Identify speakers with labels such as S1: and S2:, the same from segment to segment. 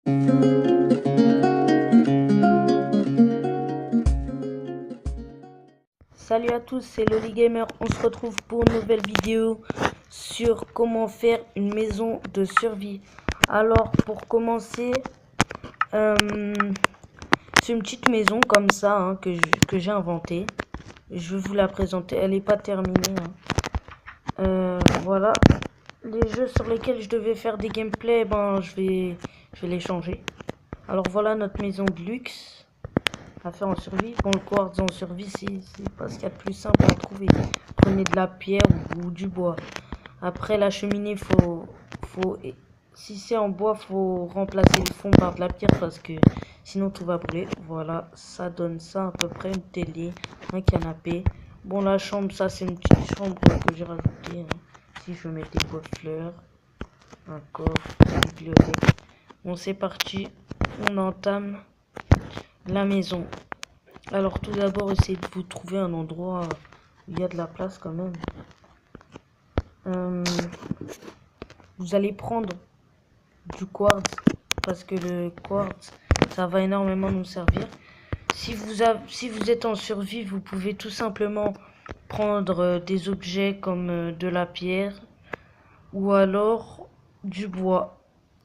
S1: Salut à tous, c'est Loli Gamer. On se retrouve pour une nouvelle vidéo sur comment faire une maison de survie. Alors pour commencer, c'est une petite maison comme ça hein, que j'ai inventée. Je vais vous la présenter. Elle n'est pas terminée. Voilà. Les jeux sur lesquels je devais faire des gameplays, je vais les changer. Alors voilà notre maison de luxe à faire en survie. Bon, le quartz en survie, c'est pas ce qu'il y a de plus simple à trouver. Prenez de la pierre ou du bois. Après, la cheminée, si c'est en bois, faut remplacer le fond par de la pierre parce que sinon tout va brûler. Voilà, ça donne ça à peu près, une télé, un canapé. Bon, la chambre, ça c'est une petite chambre que j'ai rajoutée. Hein. Si je mets des pots de fleurs, un coffre, une bibliothèque. Bon, c'est parti, on entame la maison. Alors tout d'abord, essayez de vous trouver un endroit où il y a de la place quand même. Vous allez prendre du quartz parce que le quartz ça va énormément nous servir. Si vous êtes en survie, vous pouvez tout simplement prendre des objets comme de la pierre ou alors du bois.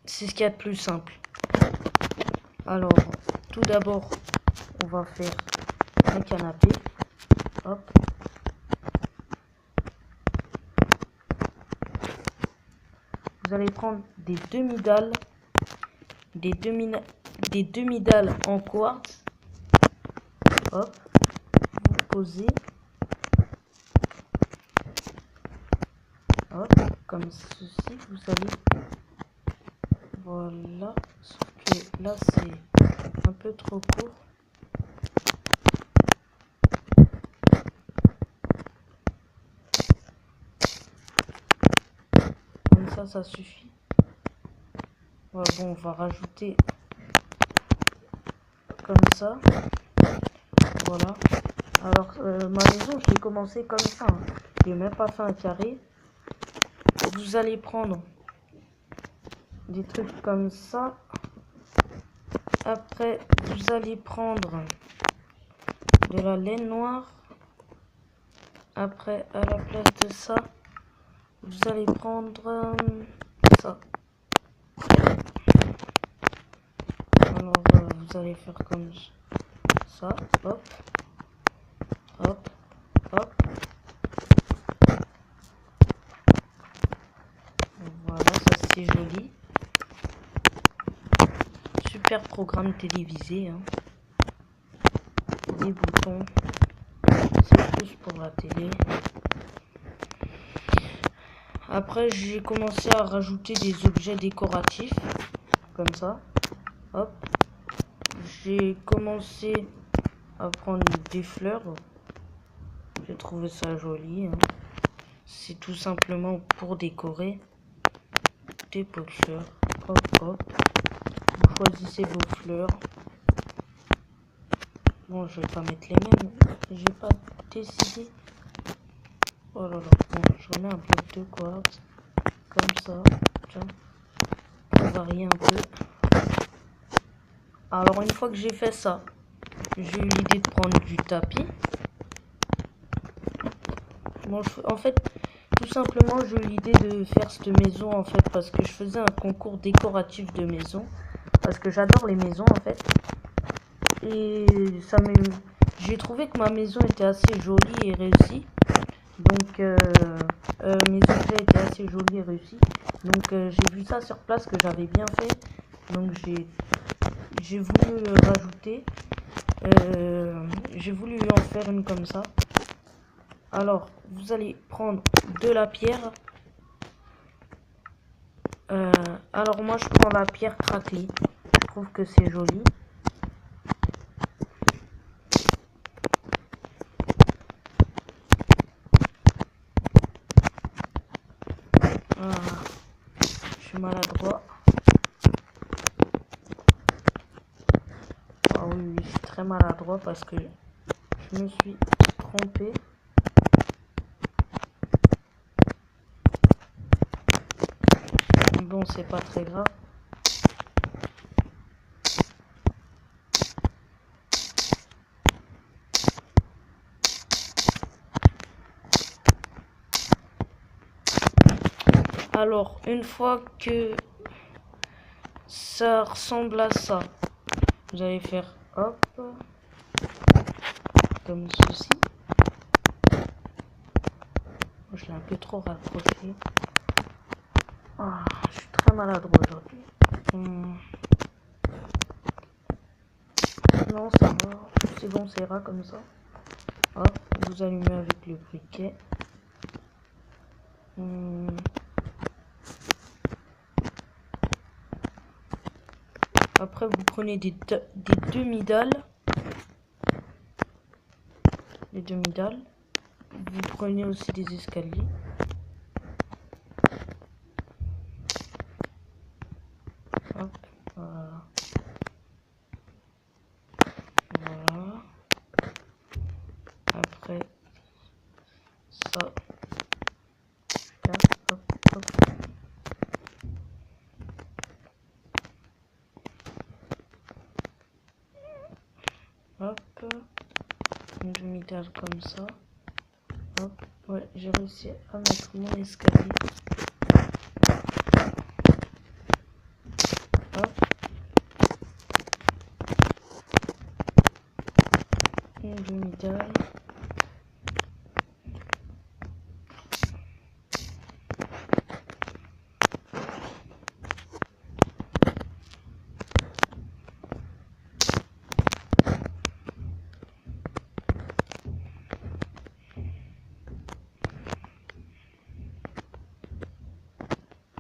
S1: C'est ce qu'il y a de plus simple. Alors tout d'abord, on va faire un canapé. Hop. Vous allez prendre des demi-dalles, des demi-dalles en quartz. Hop, vous posez. Hop, comme ceci, vous allez. Voilà, sauf que là c'est un peu trop court. Comme ça suffit. Voilà, bon, on va rajouter comme ça. Voilà. Alors, ma maison, je l'ai commencé comme ça. Hein. Je n'ai même pas fait un carré. Vous allez prendre des trucs comme ça. Après, vous allez prendre de la laine noire. Après, à la place de ça, vous allez prendre ça. Alors, vous allez faire comme ça. Hop. Hop. Hop. Voilà, ça c'est joli. Super programme télévisé. Hein. Des boutons. C'est plus pour la télé. Après, j'ai commencé à rajouter des objets décoratifs. Comme ça. Hop. J'ai commencé à prendre des fleurs. J'ai trouvé ça joli. Hein. C'est tout simplement pour décorer des pots de fleurs. Hop, hop. Vous choisissez vos fleurs. Bon, je vais pas mettre les mêmes. J'ai pas décidé. Oh là là. Bon, je remets un bloc de quartz. Comme ça. Tiens. Pour varier un peu. Alors, une fois que j'ai fait ça, j'ai eu l'idée de prendre du tapis. Bon, en fait, tout simplement, j'ai eu l'idée de faire cette maison, en fait, parce que je faisais un concours décoratif de maison. Parce que j'adore les maisons, en fait. Et j'ai trouvé que ma maison était assez jolie et réussie. Donc, mes objets étaient assez jolis et réussis. Donc, j'ai vu ça sur place que j'avais bien fait. Donc, j'ai voulu rajouter. J'ai voulu en faire une comme ça. Alors, vous allez prendre de la pierre. Alors, moi, je prends la pierre craquelée. Je trouve que c'est joli. Je suis maladroit. Ah oui, je suis très maladroit parce que je me suis trompé. Bon, c'est pas très grave. Alors, une fois que ça ressemble à ça, vous allez faire hop, comme ceci. Je l'ai un peu trop rapproché. Ah, je suis très maladroit aujourd'hui. Non, ça va. C'est bon, ça ira comme ça. Hop, vous allumez avec le briquet. Après, vous prenez des demi-dalles. Les demi-dalles. Vous prenez aussi des escaliers. Hop, voilà. Voilà. Après, ça. Hop, hop, hop. Hop. Une demi-dalle comme ça. Hop. Ouais, j'ai réussi à mettre mon escalier. Hop. Une demi-dalle.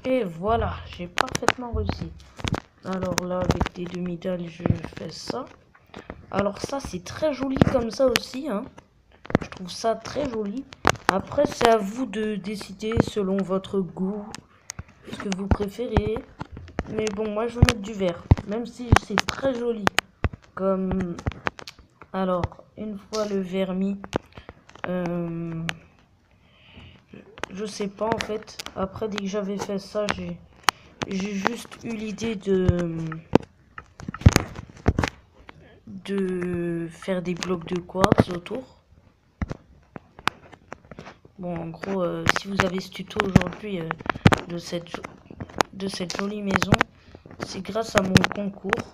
S1: Et voilà, j'ai parfaitement réussi. Alors là, avec des demi-dalles, je fais ça. Alors ça, c'est très joli comme ça aussi, hein. Je trouve ça très joli. Après, c'est à vous de décider selon votre goût, ce que vous préférez. Mais bon, moi, je vais mettre du vert, même si c'est très joli. Comme... Alors, une fois le vernis... Je sais pas en fait. Après, dès que j'avais fait ça, j'ai juste eu l'idée de faire des blocs de quartz autour. Bon, en gros, si vous avez ce tuto aujourd'hui de cette jolie maison, c'est grâce à mon concours.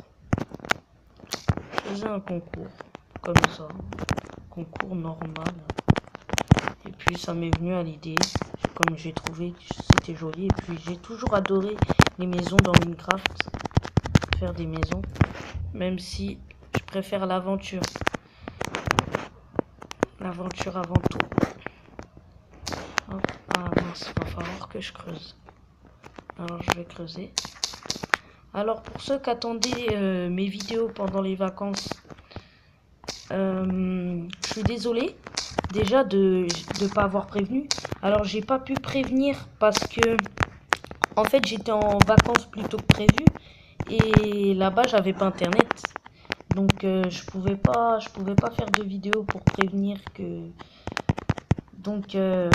S1: Je faisais un concours comme ça, concours normal. Et puis ça m'est venu à l'idée, comme j'ai trouvé que c'était joli. Et puis j'ai toujours adoré les maisons dans Minecraft, faire des maisons, même si je préfère l'aventure. L'aventure avant tout. Hop. Ah mince, il va falloir que je creuse. Alors je vais creuser. Alors pour ceux qui attendaient mes vidéos pendant les vacances, je suis désolée déjà de pas avoir prévenu. Alors j'ai pas pu prévenir parce que en fait j'étais en vacances plus tôt que prévu et là-bas j'avais pas internet. Donc je pouvais pas faire de vidéo pour prévenir que... Donc la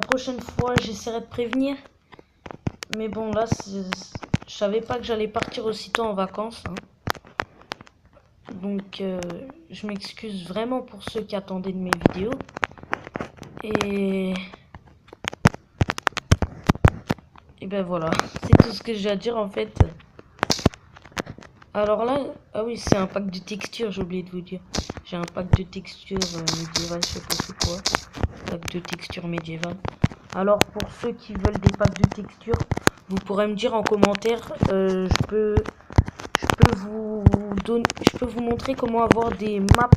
S1: prochaine fois j'essaierai de prévenir. Mais bon là je savais pas que j'allais partir aussitôt en vacances, hein. Donc je m'excuse vraiment pour ceux qui attendaient de mes vidéos. Et ben voilà, c'est tout ce que j'ai à dire en fait. Alors là, ah oui, c'est un pack de textures, j'ai oublié de vous dire. J'ai un pack de textures médiévales, je sais pas c'est quoi. Pack de textures médiévales. Alors pour ceux qui veulent des packs de textures, vous pourrez me dire en commentaire. Je peux vous montrer comment avoir des maps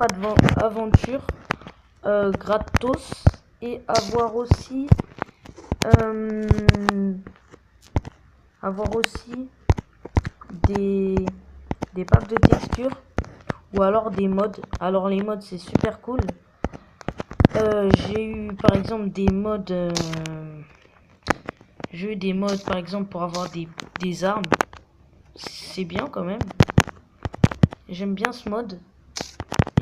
S1: aventure gratos et avoir aussi des packs de textures ou alors des mods. Alors les mods c'est super cool. J'ai eu par exemple des mods par exemple pour avoir des armes. C'est bien quand même. J'aime bien ce mode.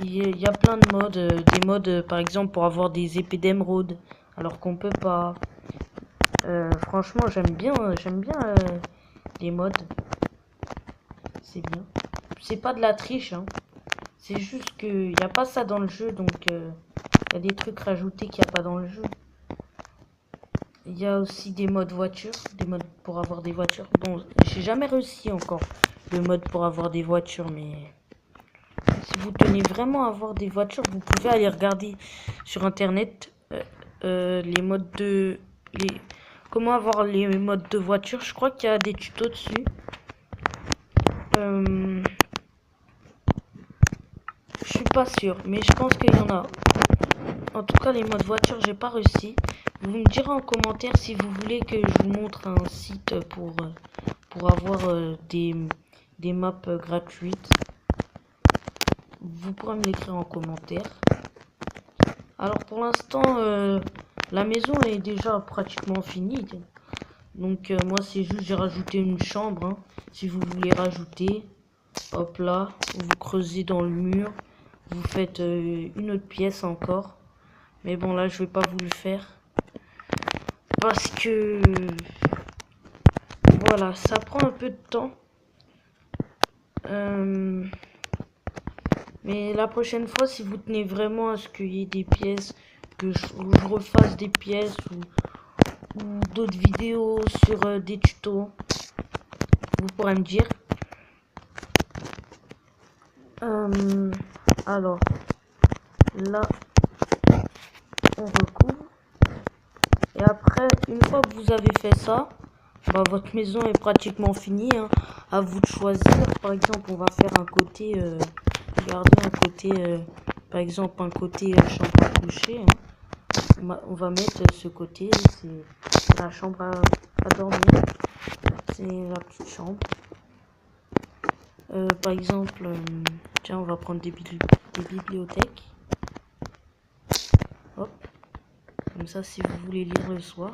S1: Il y a plein de modes, des modes par exemple pour avoir des épées d'émeraude alors qu'on peut pas. Franchement j'aime bien les modes. C'est bien. C'est pas de la triche, hein. C'est juste qu'il n'y a pas ça dans le jeu, donc il y a des trucs rajoutés qu'il n'y a pas dans le jeu. il y a aussi des modes voitures, des modes pour avoir des voitures. Bon, j'ai jamais réussi encore le mode pour avoir des voitures, mais si vous tenez vraiment à avoir des voitures, vous pouvez aller regarder sur internet les modes de comment avoir les modes de voiture. Je crois qu'il y a des tutos dessus. Je suis pas sûr, mais je pense qu'il y en a. En tout cas, les modes voiture, j'ai pas réussi. Vous me direz en commentaire si vous voulez que je vous montre un site pour avoir des maps gratuites. Vous pourrez me l'écrire en commentaire. Alors pour l'instant, la maison est déjà pratiquement finie. Donc moi c'est juste j'ai rajouté une chambre. Hein. Si vous voulez rajouter, hop là, vous creusez dans le mur. Vous faites une autre pièce encore. Mais bon là je vais pas vous le faire. Parce que voilà, ça prend un peu de temps. Mais la prochaine fois, si vous tenez vraiment à ce qu'il y ait des pièces, que je refasse des pièces ou d'autres vidéos sur des tutos, vous pourrez me dire. Alors, là, on recouvre. Et après, une fois que vous avez fait ça, bah, votre maison est pratiquement finie. Hein. À vous de choisir. Par exemple, on va faire un côté... regardez un côté, par exemple un côté chambre à coucher. Hein. On va mettre ce côté, c'est la chambre à dormir. C'est la petite chambre. Par exemple, tiens, on va prendre des bibliothèques. Hop. Comme ça, si vous voulez lire le soir.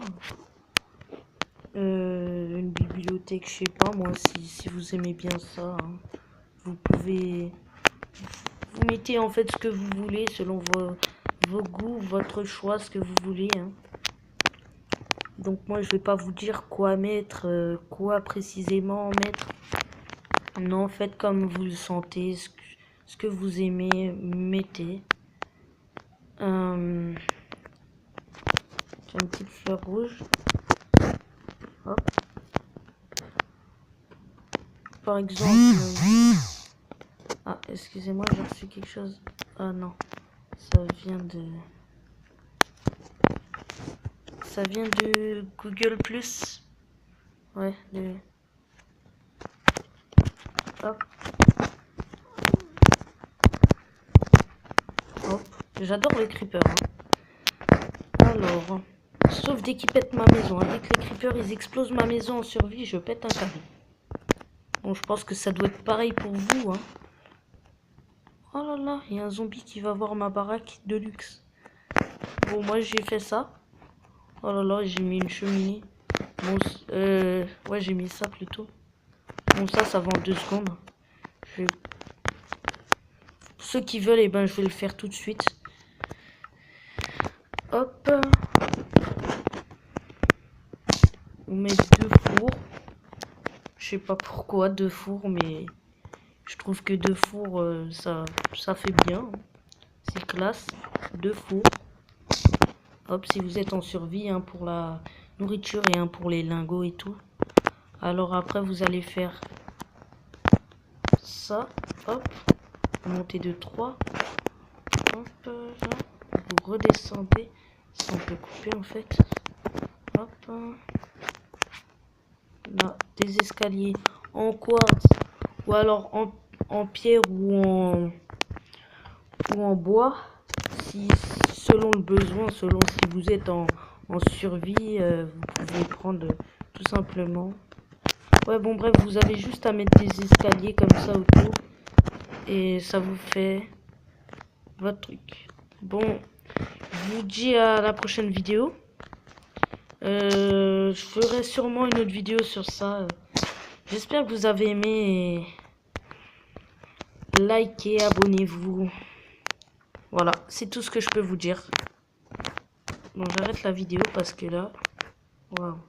S1: Une bibliothèque, je sais pas moi, si vous aimez bien ça. Hein. Vous pouvez... Vous mettez en fait ce que vous voulez selon vos goûts, votre choix, ce que vous voulez. Hein. Donc moi je vais pas vous dire quoi mettre, quoi précisément mettre. Non, faites comme vous le sentez, ce que vous aimez, mettez. J'ai une petite fleur rouge. Hop. Par exemple... Ah, excusez-moi, j'ai reçu quelque chose. Ah non, ça vient de Google Plus. Ouais, hop. Hop. J'adore les creepers. Hein. Alors, sauf dès qu'ils pètent ma maison. Hein. Dès que les creepers ils explosent ma maison en survie, je pète un câble. Bon, je pense que ça doit être pareil pour vous. Hein. Oh là là, il y a un zombie qui va voir ma baraque de luxe. Bon, moi j'ai fait ça. Oh là là, j'ai mis une cheminée. Bon, ouais, j'ai mis ça plutôt. Bon, ça va en 2 secondes. Ceux qui veulent, eh ben, je vais le faire tout de suite. Hop. On met 2 fours. Je sais pas pourquoi 2 fours, mais je trouve que 2 fours, ça fait bien. C'est classe. 2 fours. Hop, si vous êtes en survie, hein, pour la nourriture et un pour les lingots et tout. Alors après, vous allez faire ça. Hop. Montez de 3. Hop, là. Vous redescendez. Ça, on peut couper en fait. Hop. Là, des escaliers en quartz ou alors en pierre ou en bois. Si, selon le besoin, selon si vous êtes en survie, vous pouvez prendre tout simplement. Ouais, bon, bref, vous avez juste à mettre des escaliers comme ça autour. Et ça vous fait votre truc. Bon, je vous dis à la prochaine vidéo. Je ferai sûrement une autre vidéo sur ça. J'espère que vous avez aimé. Likez, abonnez-vous. Voilà, c'est tout ce que je peux vous dire. Bon, j'arrête la vidéo parce que là... Waouh.